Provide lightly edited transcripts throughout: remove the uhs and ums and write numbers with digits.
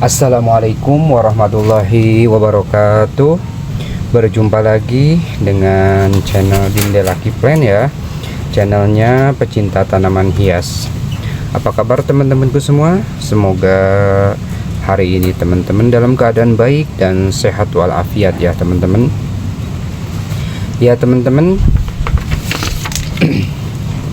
Assalamualaikum warahmatullahi wabarakatuh. Berjumpa lagi dengan channel Dinde Lucky Plant ya, channelnya pecinta tanaman hias. Apa kabar teman-temanku semua? Semoga hari ini teman-teman dalam keadaan baik dan sehat walafiat ya teman-teman. Ya teman-teman,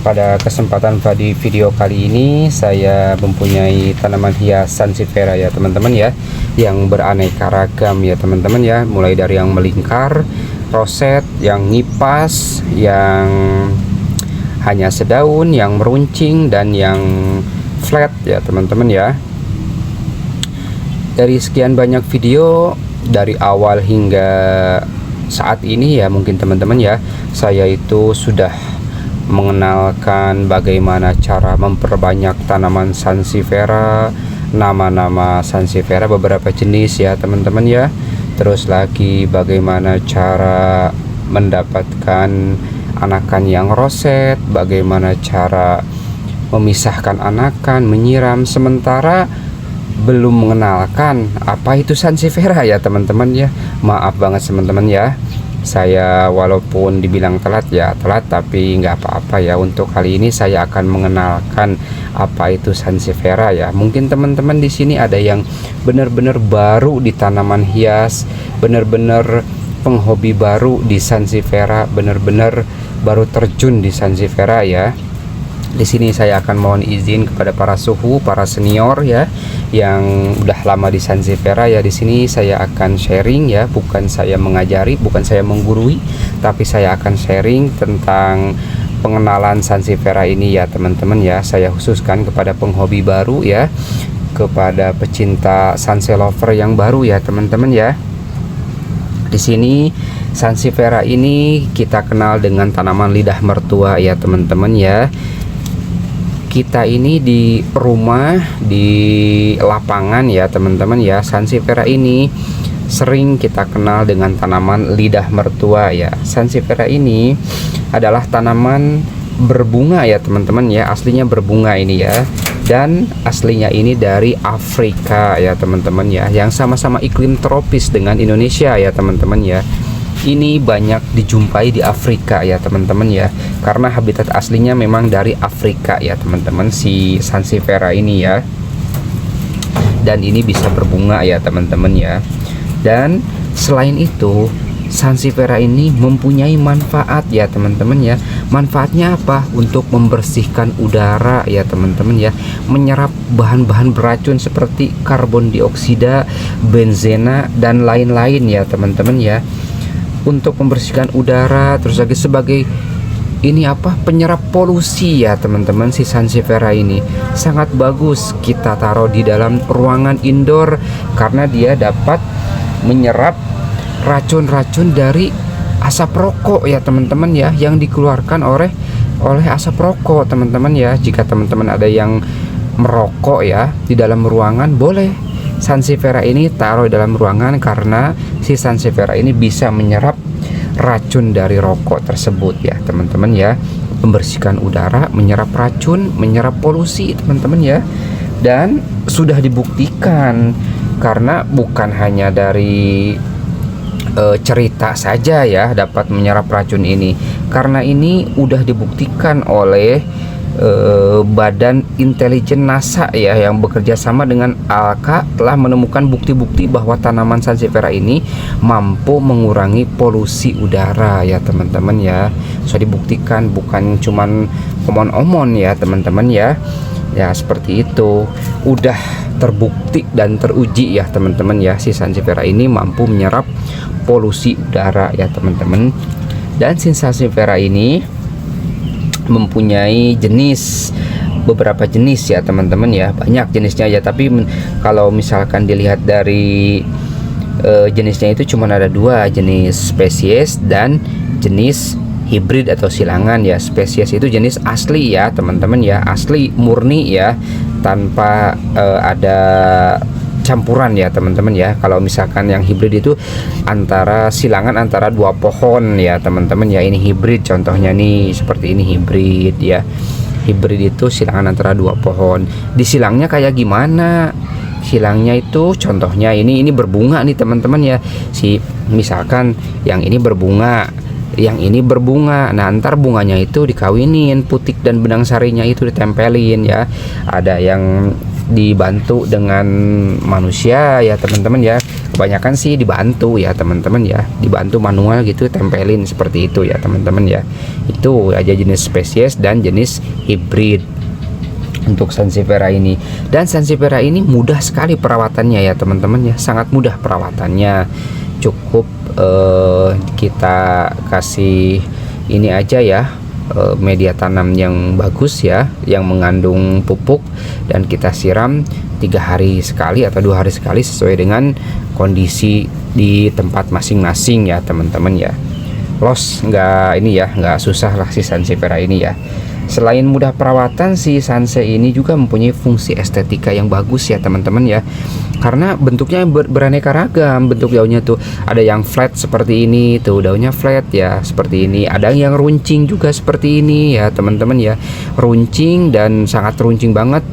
pada kesempatan di video kali ini saya mempunyai tanaman hias sansevieria ya teman-teman ya, yang beraneka ragam ya teman-teman ya, mulai dari yang melingkar, roset, yang ngipas, yang hanya sedaun, yang meruncing, dan yang flat ya teman-teman ya. Dari sekian banyak video dari awal hingga saat ini ya, mungkin teman-teman ya, saya itu sudah mengenalkan bagaimana cara memperbanyak tanaman sansevieria, nama-nama sansevieria beberapa jenis ya teman-teman ya. Terus lagi bagaimana cara mendapatkan anakan yang roset, bagaimana cara memisahkan anakan, menyiram, sementara belum mengenalkan apa itu sansevieria ya teman-teman ya. Maaf banget teman-teman ya, saya walaupun dibilang telat ya telat, tapi nggak apa-apa ya. Untuk kali ini saya akan mengenalkan apa itu sansevieria ya. Mungkin teman-teman di sini ada yang benar-benar baru di tanaman hias, benar-benar penghobi baru di sansevieria, benar-benar baru terjun di sansevieria ya. Di sini saya akan mohon izin kepada para suhu, para senior ya, yang udah lama di sansevieria ya. Di sini saya akan sharing ya, bukan saya mengajari, bukan saya menggurui, tapi saya akan sharing tentang pengenalan sansevieria ini ya teman-teman ya. Saya khususkan kepada penghobi baru ya, kepada pecinta sanselover yang baru ya teman-teman ya. Di sini sansevieria ini kita kenal dengan tanaman lidah mertua ya teman-teman ya. Kita ini di rumah, di lapangan ya teman-teman ya, sansevieria ini sering kita kenal dengan tanaman lidah mertua ya. Sansevieria ini adalah tanaman berbunga ya teman-teman ya, aslinya berbunga ini ya, dan aslinya ini dari Afrika ya teman-teman ya, yang sama-sama iklim tropis dengan Indonesia ya teman-teman ya. Ini banyak dijumpai di Afrika ya teman-teman ya, karena habitat aslinya memang dari Afrika ya teman-teman, si sansevieria ini ya. Dan ini bisa berbunga ya teman-teman ya. Dan selain itu sansevieria ini mempunyai manfaat ya teman-teman ya. Manfaatnya apa? Untuk membersihkan udara ya teman-teman ya, menyerap bahan-bahan beracun seperti karbon dioksida, benzena, dan lain-lain ya teman-teman ya. Untuk membersihkan udara, terus lagi sebagai ini apa, penyerap polusi ya teman-teman. Si sansevieria ini sangat bagus kita taruh di dalam ruangan indoor, karena dia dapat menyerap racun-racun dari asap rokok ya teman-teman ya, yang dikeluarkan oleh asap rokok teman-teman ya. Jika teman-teman ada yang merokok ya di dalam ruangan, boleh sansevieria ini taruh di dalam ruangan, karena si sansevieria ini bisa menyerap racun dari rokok tersebut ya teman-teman ya. Membersihkan udara, menyerap racun, menyerap polusi teman-teman ya. Dan sudah dibuktikan, karena bukan hanya dari cerita saja ya dapat menyerap racun ini, karena ini udah dibuktikan oleh Badan Intelijen NASA ya, yang bekerja sama dengan ALKA, telah menemukan bukti-bukti bahwa tanaman sansevieria ini mampu mengurangi polusi udara ya teman-teman ya. Sudah dibuktikan, bukan cuman omon-omon ya teman-teman ya. Ya seperti itu, udah terbukti dan teruji ya teman-teman ya, si sansevieria ini mampu menyerap polusi udara ya teman-teman. Dan si sansevieria ini mempunyai beberapa jenis ya teman-teman ya, banyak jenisnya ya. Tapi kalau misalkan dilihat dari jenisnya itu cuma ada dua jenis, spesies dan jenis hibrid atau silangan ya. Spesies itu jenis asli ya teman-teman ya, asli murni ya, tanpa ada campuran ya teman-teman ya. Kalau misalkan yang hibrid itu antara silangan antara dua pohon ya teman-teman ya. Ini hibrid contohnya nih, seperti ini hibrid ya. Hibrid itu silangan antara dua pohon. Disilangnya kayak gimana? hilangnya itu contohnya ini berbunga nih teman-teman ya. Misalkan yang ini berbunga, yang ini berbunga. Nah, ntar bunganya itu dikawinin, putik dan benang sarinya itu ditempelin ya. Ada yang dibantu dengan manusia ya teman-teman ya. Kebanyakan sih dibantu ya teman-teman ya, dibantu manual gitu, tempelin seperti itu ya teman-teman ya. Itu aja jenis spesies dan jenis hibrid untuk Sansevieria ini. Dan Sansevieria ini mudah sekali perawatannya ya teman-teman ya, sangat mudah perawatannya. Cukup kita kasih ini aja ya, media tanam yang bagus ya, yang mengandung pupuk, dan kita siram 3 hari sekali atau 2 hari sekali sesuai dengan kondisi di tempat masing-masing ya teman-teman ya. Los nggak ini ya, nggak susah lah si Sansevieria ini ya. Selain mudah perawatan, si Sanse ini juga mempunyai fungsi estetika yang bagus ya teman-teman ya, karena bentuknya beraneka ragam. Bentuk daunnya tuh ada yang flat seperti ini, tuh daunnya flat ya seperti ini. Ada yang runcing juga seperti ini ya teman-teman ya, runcing dan sangat runcing banget.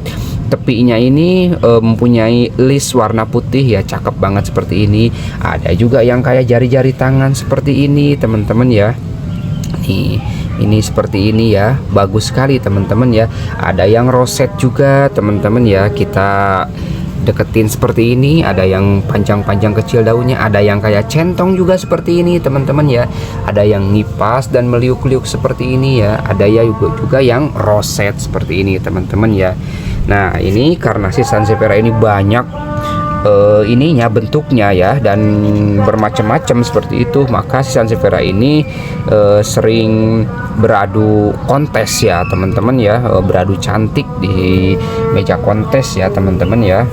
Tepinya ini mempunyai list warna putih ya, cakep banget seperti ini. Ada juga yang kayak jari-jari tangan seperti ini teman-teman ya. Nih, ini seperti ini ya, bagus sekali teman-teman ya. Ada yang roset juga teman-teman ya, kita deketin seperti ini. Ada yang panjang-panjang kecil daunnya, ada yang kayak centong juga seperti ini teman-teman ya. Ada yang ngipas dan meliuk-liuk seperti ini ya. Ada ya juga yang roset seperti ini teman-teman ya. Nah, ini karena si Sansevieria ini banyak ininya bentuknya ya, dan bermacam-macam seperti itu, maka si Sansevieria ini sering beradu kontes ya teman-teman ya, beradu cantik di meja kontes ya teman-teman ya.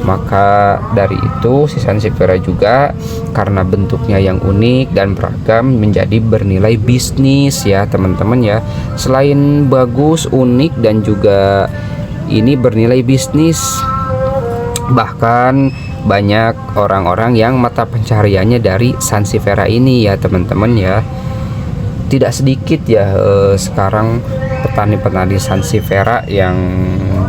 Maka dari itu si Sansevieria juga karena bentuknya yang unik dan beragam menjadi bernilai bisnis ya teman-teman ya. Selain bagus, unik, dan juga ini bernilai bisnis, bahkan banyak orang-orang yang mata pencahariannya dari Sansevieria ini ya teman-teman ya. Tidak sedikit ya sekarang petani-petani Sansevieria yang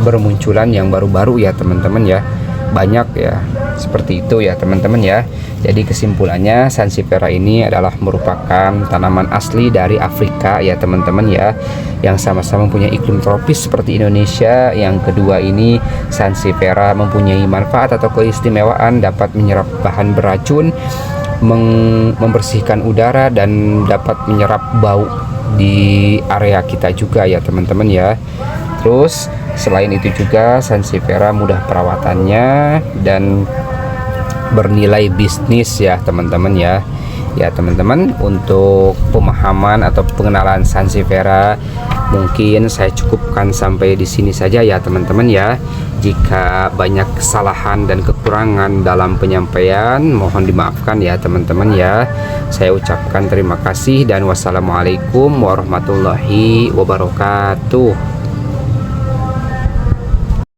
bermunculan yang baru-baru ya teman-teman ya, banyak ya seperti itu ya teman-teman ya. Jadi kesimpulannya, Sansevieria ini adalah merupakan tanaman asli dari Afrika ya teman-teman ya, yang sama-sama mempunyai iklim tropis seperti Indonesia. Yang kedua ini, Sansevieria mempunyai manfaat atau keistimewaan dapat menyerap bahan beracun, membersihkan udara, dan dapat menyerap bau di area kita juga ya teman-teman ya. Terus selain itu juga Sansevieria mudah perawatannya dan bernilai bisnis ya teman-teman ya. Ya teman-teman, untuk pemahaman atau pengenalan Sansevieria mungkin saya cukupkan sampai di sini saja ya teman-teman ya. Jika banyak kesalahan dan kekurangan dalam penyampaian, mohon dimaafkan ya teman-teman ya. Saya ucapkan terima kasih dan wassalamualaikum warahmatullahi wabarakatuh.